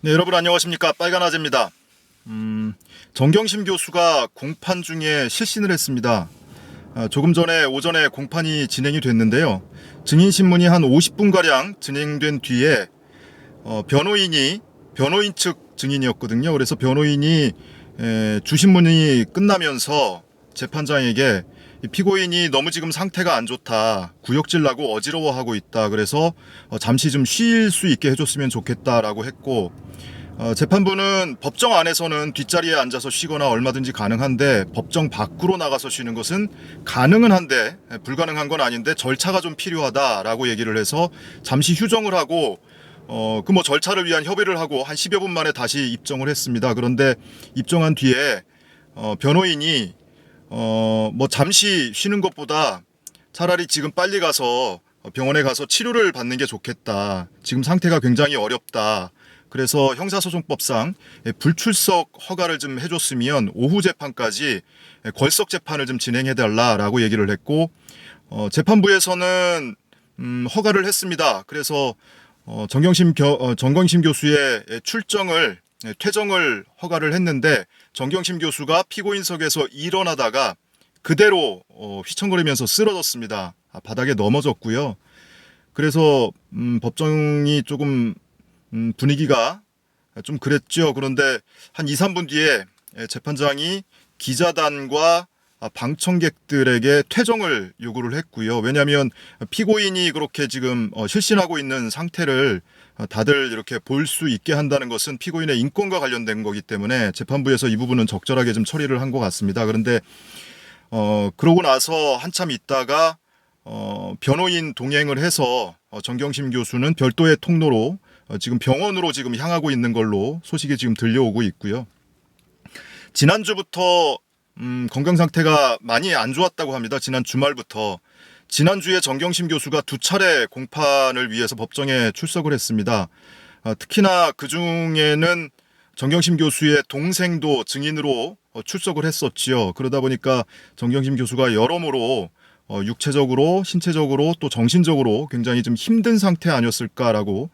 네, 여러분 안녕하십니까. 빨간아재입니다. 정경심 교수가 공판 중에 실신을 했습니다. 조금 전에 오전에 공판이 진행이 됐는데요. 증인신문이 한 50분가량 진행된 뒤에 변호인 측 증인이었거든요. 그래서 변호인이 주신문이 끝나면서 재판장에게 피고인이 너무 지금 상태가 안 좋다, 구역질 나고 어지러워하고 있다, 그래서 잠시 좀 쉴 수 있게 해줬으면 좋겠다라고 했고, 재판부는 법정 안에서는 뒷자리에 앉아서 쉬거나 얼마든지 가능한데 법정 밖으로 나가서 쉬는 것은 가능은 한데 불가능한 건 아닌데 절차가 좀 필요하다라고 얘기를 해서 잠시 휴정을 하고 그 뭐 절차를 위한 협의를 하고 한 10여 분 만에 다시 입정을 했습니다. 그런데 입정한 뒤에 변호인이 뭐 잠시 쉬는 것보다 차라리 지금 빨리 가서 병원에 가서 치료를 받는 게 좋겠다. 지금 상태가 굉장히 어렵다. 그래서 형사소송법상 불출석 허가를 좀 해줬으면 오후 재판까지 걸석 재판을 좀 진행해달라라고 얘기를 했고, 재판부에서는 허가를 했습니다. 그래서 정경심 교수의 퇴정을 허가를 했는데, 정경심 교수가 피고인석에서 일어나다가 그대로 휘청거리면서 쓰러졌습니다. 바닥에 넘어졌고요. 그래서 법정이 조금 분위기가 좀 그랬죠. 그런데 한 2, 3분 뒤에 재판장이 기자단과 방청객들에게 퇴정을 요구를 했고요. 왜냐하면 피고인이 그렇게 지금 실신하고 있는 상태를 다들 이렇게 볼 수 있게 한다는 것은 피고인의 인권과 관련된 거기 때문에 재판부에서 이 부분은 적절하게 좀 처리를 한 것 같습니다. 그런데 그러고 나서 한참 있다가 변호인 동행을 해서 정경심 교수는 별도의 통로로 지금 병원으로 지금 향하고 있는 걸로 소식이 지금 들려오고 있고요. 지난주부터 건강 상태가 많이 안 좋았다고 합니다. 지난 주말부터. 지난주에 정경심 교수가 2차례 공판을 위해서 법정에 출석을 했습니다. 특히나 그 중에는 정경심 교수의 동생도 증인으로 출석을 했었지요. 그러다 보니까 정경심 교수가 여러모로 육체적으로, 신체적으로 또 정신적으로 굉장히 좀 힘든 상태 아니었을까라고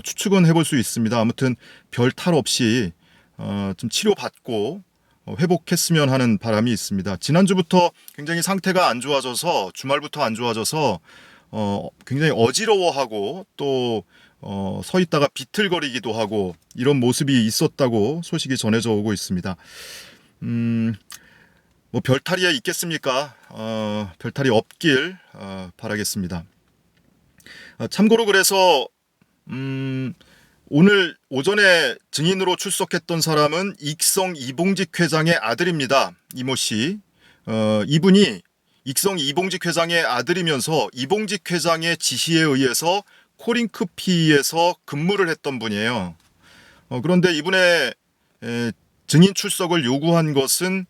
추측은 해볼 수 있습니다. 아무튼 별 탈 없이 좀 치료받고 회복했으면 하는 바람이 있습니다. 지난주부터 굉장히 상태가 안 좋아져서, 주말부터 안 좋아져서 굉장히 어지러워하고 또 서 있다가 비틀거리기도 하고 이런 모습이 있었다고 소식이 전해져 오고 있습니다. 뭐 별탈이 있겠습니까? 별탈이 없길 바라겠습니다. 참고로 그래서 오늘 오전에 증인으로 출석했던 사람은 익성 이봉직 회장의 아들입니다. 이모 씨. 이분이 익성 이봉직 회장의 아들이면서 이봉직 회장의 지시에 의해서 코링크피에서 근무를 했던 분이에요. 그런데 이분의 증인 출석을 요구한 것은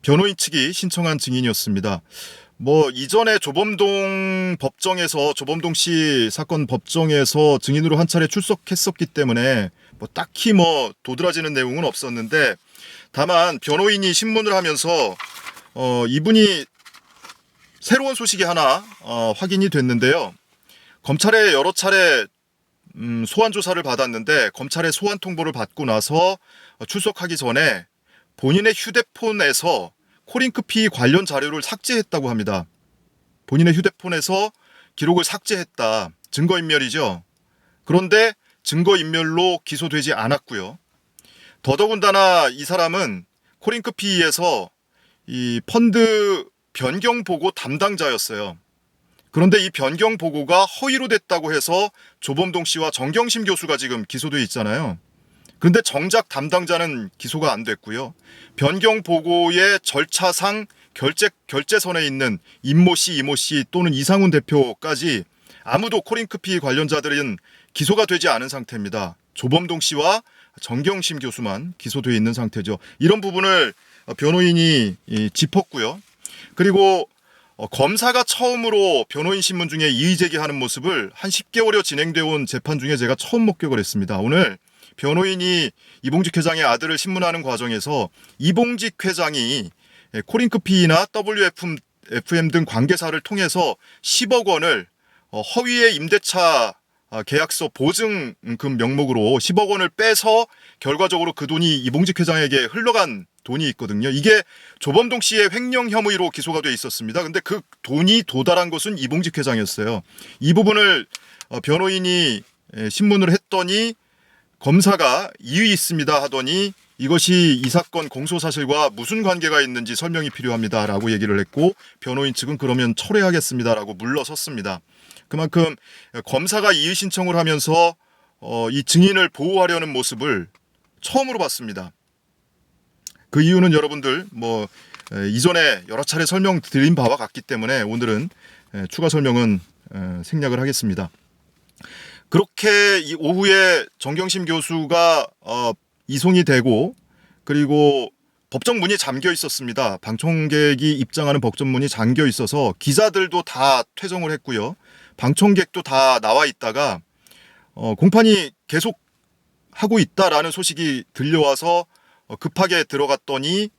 변호인 측이 신청한 증인이었습니다. 뭐 이전에 조범동 씨 사건 법정에서 증인으로 한 차례 출석했었기 때문에 뭐 딱히 뭐 도드라지는 내용은 없었는데, 다만 변호인이 신문을 하면서 이분이 새로운 소식이 하나 확인이 됐는데요. 검찰에 여러 차례 소환 조사를 받았는데, 검찰의 소환 통보를 받고 나서 출석하기 전에 본인의 휴대폰에서 코링크피 관련 자료를 삭제했다고 합니다. 본인의 휴대폰에서 기록을 삭제했다. 증거인멸이죠. 그런데 증거인멸로 기소되지 않았고요. 더더군다나 이 사람은 코링크피에서 이 펀드 변경 보고 담당자였어요. 그런데 이 변경 보고가 허위로 됐다고 해서 조범동 씨와 정경심 교수가 지금 기소돼 있잖아요. 그런데 정작 담당자는 기소가 안 됐고요. 변경 보고의 절차상 결재선에 있는 임모 씨, 이모 씨 또는 이상훈 대표까지 아무도 코링크피 관련자들은 기소가 되지 않은 상태입니다. 조범동 씨와 정경심 교수만 기소되어 있는 상태죠. 이런 부분을 변호인이 짚었고요. 그리고 검사가 처음으로 변호인 신문 중에 이의 제기하는 모습을 한 10개월여 진행되어 온 재판 중에 제가 처음 목격을 했습니다. 오늘 변호인이 이봉직 회장의 아들을 신문하는 과정에서 이봉직 회장이 코링크피나 WFM 등 관계사를 통해서 10억 원을 허위의 임대차 계약서 보증금 명목으로 10억 원을 빼서 결과적으로 그 돈이 이봉직 회장에게 흘러간 돈이 있거든요. 이게 조범동 씨의 횡령 혐의로 기소가 돼 있었습니다. 근데 그 돈이 도달한 것은 이봉직 회장이었어요. 이 부분을 변호인이 신문을 했더니 검사가 이의 있습니다 하더니 이것이 이 사건 공소사실과 무슨 관계가 있는지 설명이 필요합니다라고 얘기를 했고, 변호인 측은 그러면 철회하겠습니다라고 물러섰습니다. 그만큼 검사가 이의 신청을 하면서 이 증인을 보호하려는 모습을 처음으로 봤습니다. 그 이유는 여러분들 이전에 여러 차례 설명드린 바와 같기 때문에 오늘은 추가 설명은 생략을 하겠습니다. 그렇게 오후에 정경심 교수가 이송이 되고, 그리고 법정 문이 잠겨 있었습니다. 방청객이 입장하는 법정 문이 잠겨 있어서 기자들도 다 퇴정을 했고요. 방청객도 다 나와 있다가 공판이 계속 하고 있다라는 소식이 들려와서 급하게 들어갔더니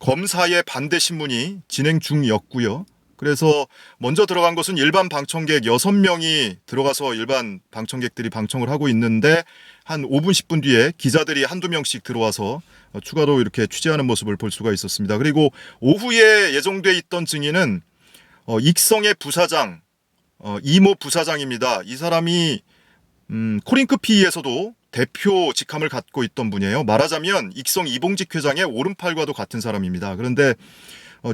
검사의 반대 신문이 진행 중이었고요. 그래서 먼저 들어간 것은 일반 방청객 6명이 들어가서 일반 방청객들이 방청을 하고 있는데, 한 5분 10분 뒤에 기자들이 한두 명씩 들어와서 추가로 이렇게 취재하는 모습을 볼 수가 있었습니다. 그리고 오후에 예정돼 있던 증인은 익성의 부사장, 이모 부사장입니다. 이 사람이 코링크피에서도 대표 직함을 갖고 있던 분이에요. 말하자면 익성 이봉직 회장의 오른팔과도 같은 사람입니다. 그런데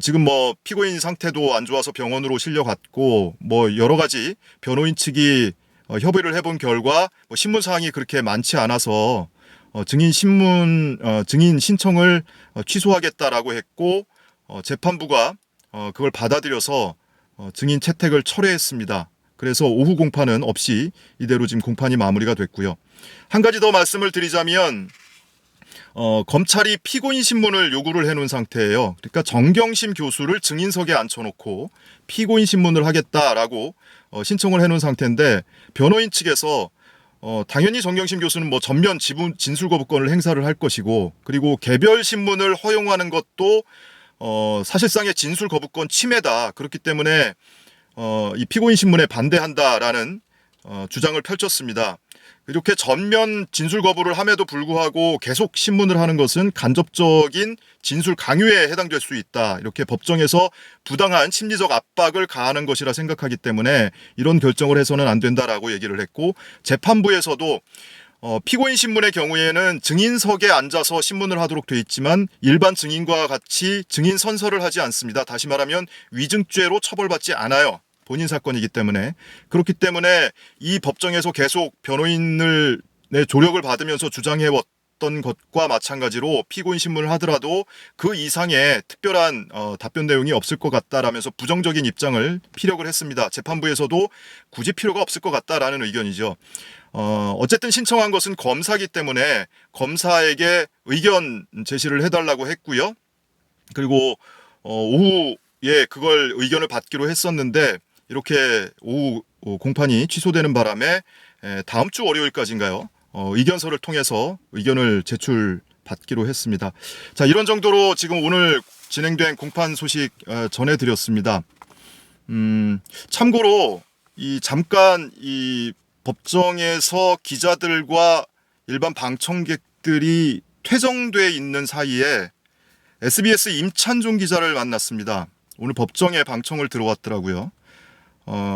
지금 피고인 상태도 안 좋아서 병원으로 실려갔고, 여러 가지 변호인 측이 협의를 해본 결과 신문 사항이 그렇게 많지 않아서 증인 신청을 취소하겠다라고 했고, 재판부가 그걸 받아들여서 증인 채택을 철회했습니다. 그래서 오후 공판은 없이 이대로 지금 공판이 마무리가 됐고요. 한 가지 더 말씀을 드리자면 검찰이 피고인 신문을 요구를 해놓은 상태예요. 그러니까 정경심 교수를 증인석에 앉혀놓고 피고인 신문을 하겠다라고 신청을 해놓은 상태인데, 변호인 측에서 당연히 정경심 교수는 전면 진술 거부권을 행사를 할 것이고, 그리고 개별 신문을 허용하는 것도 사실상의 진술 거부권 침해다. 그렇기 때문에 이 피고인 신문에 반대한다라는 주장을 펼쳤습니다. 이렇게 전면 진술 거부를 함에도 불구하고 계속 신문을 하는 것은 간접적인 진술 강요에 해당될 수 있다. 이렇게 법정에서 부당한 심리적 압박을 가하는 것이라 생각하기 때문에 이런 결정을 해서는 안 된다라고 얘기를 했고, 재판부에서도 피고인 신문의 경우에는 증인석에 앉아서 신문을 하도록 돼 있지만 일반 증인과 같이 증인 선서를 하지 않습니다. 다시 말하면 위증죄로 처벌받지 않아요. 본인 사건이기 때문에. 그렇기 때문에 이 법정에서 계속 변호인을 조력을 받으면서 주장해왔던 것과 마찬가지로 피고인 신문을 하더라도 그 이상의 특별한 답변 내용이 없을 것 같다라면서 부정적인 입장을 피력을 했습니다. 재판부에서도 굳이 필요가 없을 것 같다라는 의견이죠. 어쨌든 신청한 것은 검사기 때문에 검사에게 의견 제시를 해달라고 했고요. 그리고 오후에 그걸 의견을 받기로 했었는데, 이렇게 오후 공판이 취소되는 바람에 다음 주 월요일까지인가요? 의견서를 통해서 의견을 제출받기로 했습니다. 자, 이런 정도로 지금 오늘 진행된 공판 소식 전해드렸습니다. 참고로 잠깐 이 법정에서 기자들과 일반 방청객들이 퇴정돼 있는 사이에 SBS 임찬종 기자를 만났습니다. 오늘 법정에 방청을 들어왔더라고요.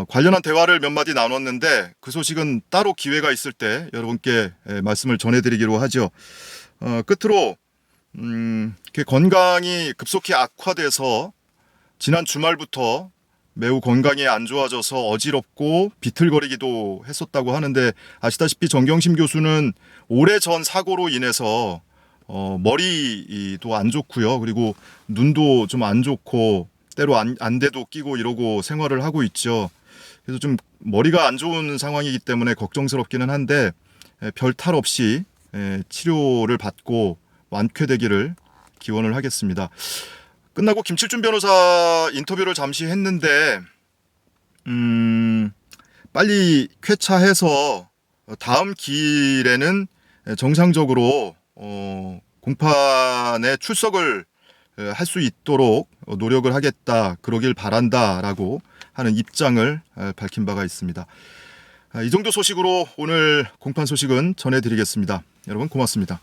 관련한 대화를 몇 마디 나눴는데 그 소식은 따로 기회가 있을 때 여러분께 말씀을 전해드리기로 하죠. 끝으로 건강이 급속히 악화돼서 지난 주말부터 매우 건강이 안 좋아져서 어지럽고 비틀거리기도 했었다고 하는데, 아시다시피 정경심 교수는 오래전 사고로 인해서 머리도 안 좋고요. 그리고 눈도 좀 안 좋고 때로 안대도 끼고 이러고 생활을 하고 있죠. 그래서 좀 머리가 안 좋은 상황이기 때문에 걱정스럽기는 한데 별 탈 없이 치료를 받고 완쾌되기를 기원을 하겠습니다. 끝나고 김칠준 변호사 인터뷰를 잠시 했는데 빨리 쾌차해서 다음 기일에는 정상적으로 공판에 출석을 할 수 있도록 노력을 하겠다, 그러길 바란다라고 하는 입장을 밝힌 바가 있습니다. 이 정도 소식으로 오늘 공판 소식은 전해드리겠습니다. 여러분 고맙습니다.